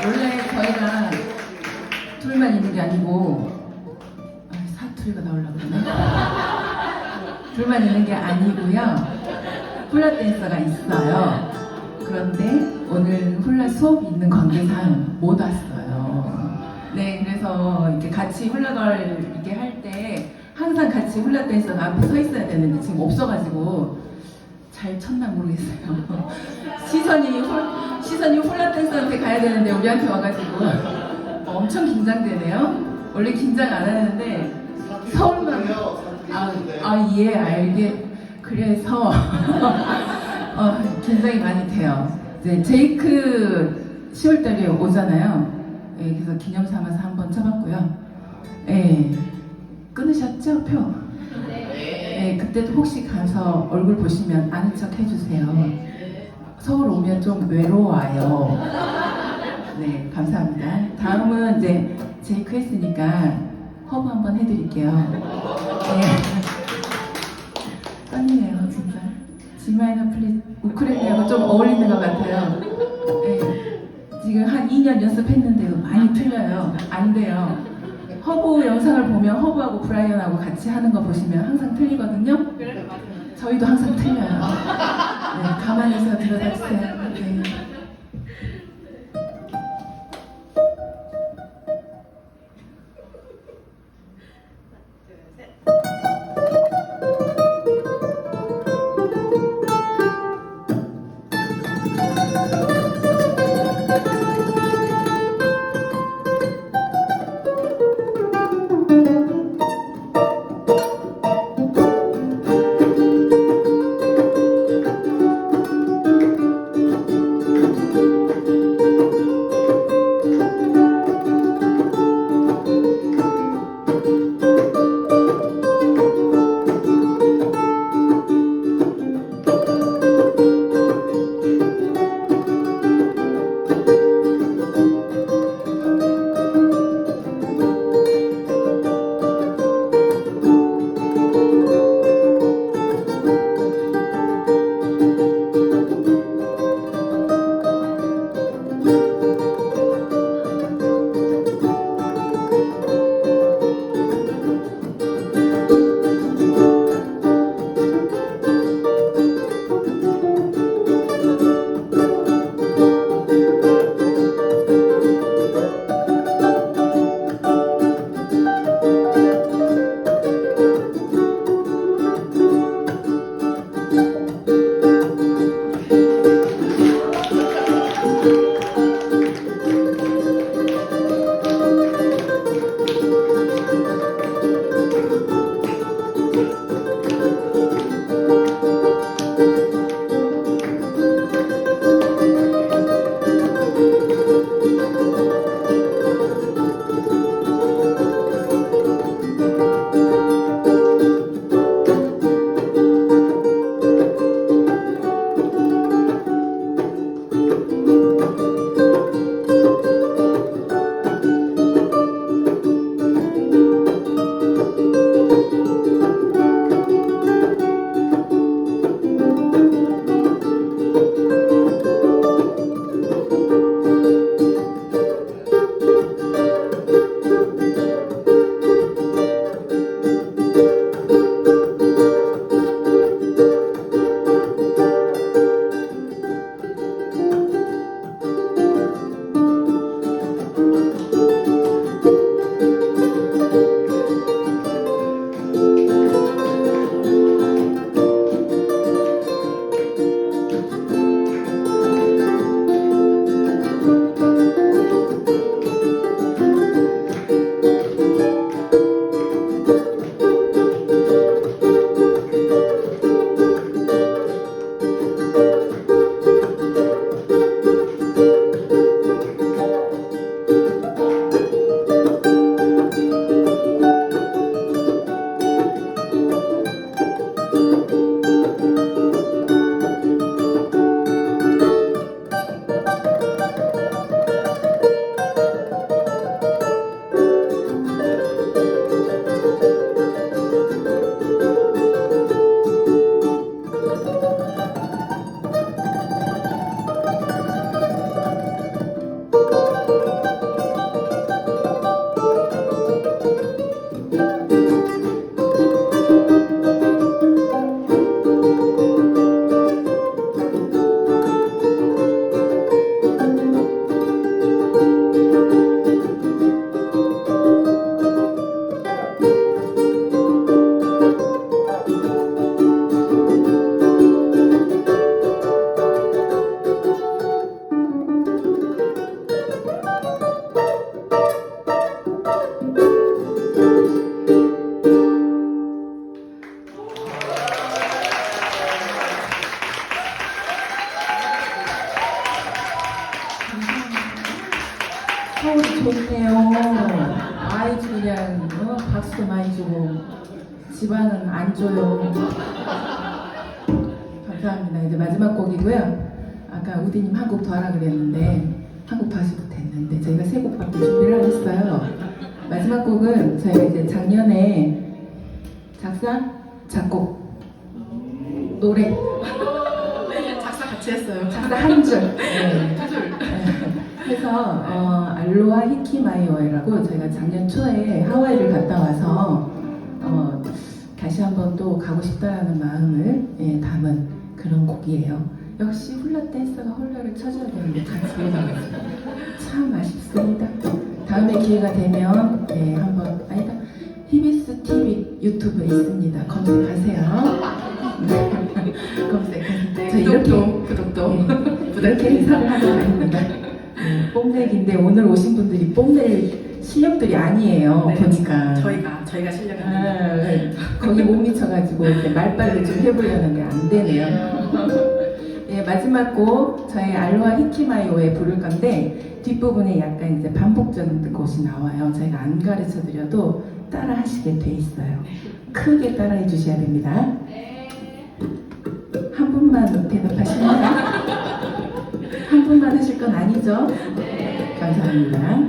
원래 저희가 둘만 있는 게 아니고 사투리가 나오려고 그러네. 둘만 있는 게 아니고요. 훌라 댄서가 있어요. 그런데 오늘 훌라 수업이 있는 관계상 못 왔어요. 네, 그래서 이렇게 같이 훌라걸 이렇게 할 때 항상 같이 훌라 댄서가 앞에 서 있어야 되는데 지금 없어가지고 잘 쳤나 모르겠어요. 시선이 훌라 댄서한테 가야 되는데 우리한테 와가지고 엄청 긴장되네요. 원래 긴장 안 하는데 서울만 예 알게 그래서 긴장이 많이 돼요. 이제 제이크 10월달에 오잖아요. 예, 그래서 기념 삼아서 한번 쳐봤고요. 예, 끊으셨죠 표? 네, 그때도 혹시 가서 얼굴 보시면 아는 척 해주세요. 서울 오면 좀 외로워요. 네, 감사합니다. 다음은 이제 제이크 했으니까 허브 한번 해드릴게요. 네. 떨리네요, 진짜. G마이너 플릿 우쿨렐레하고 좀 어울리는 것 같아요. 네. 지금 한 2년 연습했는데도 많이 틀려요. 안 돼요. 허브 영상을 보면 허브하고 브라이언하고 같이 하는 거 보시면 항상 틀리거든요. 저희도 항상 틀려요. 네, 가만히서 들여다주세요. 네. 서울이 좋네요. 아이주 그냥 박수도 많이 주고 집안은 안 줘요. 감사합니다. 이제 마지막 곡이고요. 아까 우디님 한 곡 더 하라 그랬는데 한 곡 더 하셔도 됐는데 저희가 세 곡밖에 준비를 안 했어요. 마지막 곡은 저희가 이제 작년에 작사, 작곡, 노래 작사 같이 했어요. 작사 한 줄. 네. 두 줄. 그래서 알로하 히키마이오에라고 저희가 작년 초에 하와이를 갔다 와서 다시 한번 또 가고 싶다라는 마음을 담은 그런 곡이에요. 역시 훌라 댄서가 훌라를 쳐줘야 되는데 같이 올라가지고 참 아쉽습니다. 다음에 기회가 되면 한번 아니다 히비스 TV 유튜브에 있습니다. 검색하세요. 검색하세요. 저 구독도. 이렇게 인사를 하는 거 아닙니다. 뽐내기인데 오늘 오신 분들이 뽐낼 실력들이 아니에요. 네, 보니까 저희가 실력이 거기 못 미쳐가지고 이렇게 말빨을 좀 해보려는데 안 되네요. 예, 마지막 곡 저희 알로하 히키마이오에 부를 건데 뒷부분에 약간 이제 반복적인 곳이 나와요. 저희가 안 가르쳐 드려도 따라 하시게 돼 있어요. 크게 따라해 주셔야 됩니다. 한 분만 대답하십니까? 한 분만 하실 건 아니죠? 감사합니다.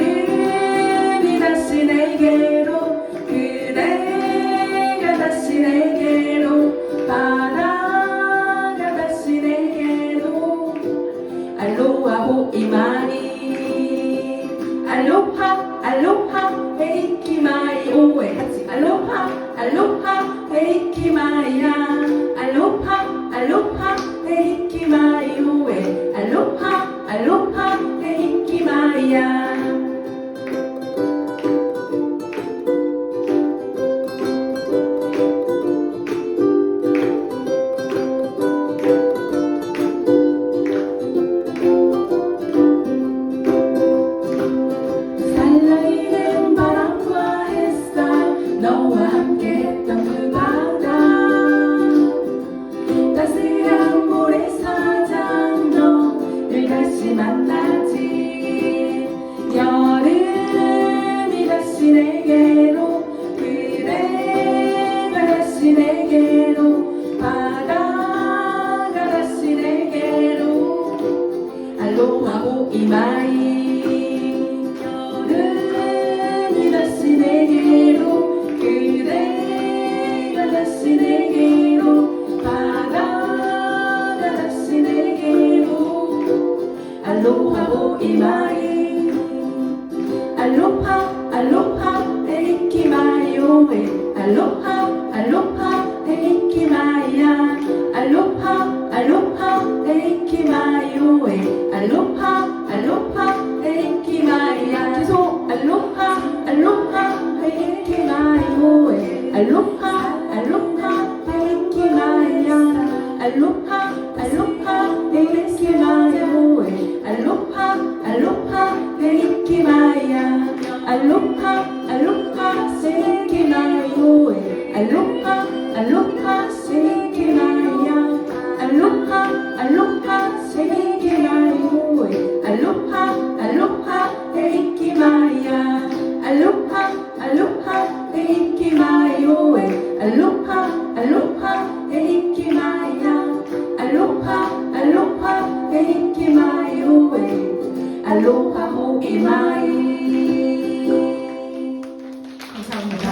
여름이 다시 내게로 그대가 다시 내게로 바다가 다시 내게로 알로하 호이마니 알로하 알로하 헤이키마이오에 같이 알로하 알로하 헤이키마이야 알로하 알로하 헤이키마이오에 알로하 알로하 헤이키마이야 살라이는 바람과 햇살 너와 함께했던 그 바다 따스한 모래사장 너를 다시 만나지 여름이 다시 내게로 그대가 다시 내게로 바다가 다시 내게로 알로하 호이마이 여름이 다시 내게로 그대가 다시 내게로 바다가 다시 내게로 알로하 호이마이 알로하 알로하 헤이키마이오에 알로하 알로하 헤이키마이야 알로하 알로하 헤이키마이오에 알로하 알로하 헤이키마이야 계속 알로하 알로하 헤이키마이오에 알로하 알로하 헤이키마이야 알로하 알로하 헤이키마이오에 알로하 알로하 헤이키마이야 알로하 알로하 헤이키마이오에 알로하 알로하 헤이키마이야 알로하 알로하 헤이키마이오에 알로하 알로하 헤이키마이야 알로하 알로하 헤이키마이오에 알로하 알로하 헤이키마이야 알로하 알로하 헤이키마이오에 알로하 호이마이 감사합니다.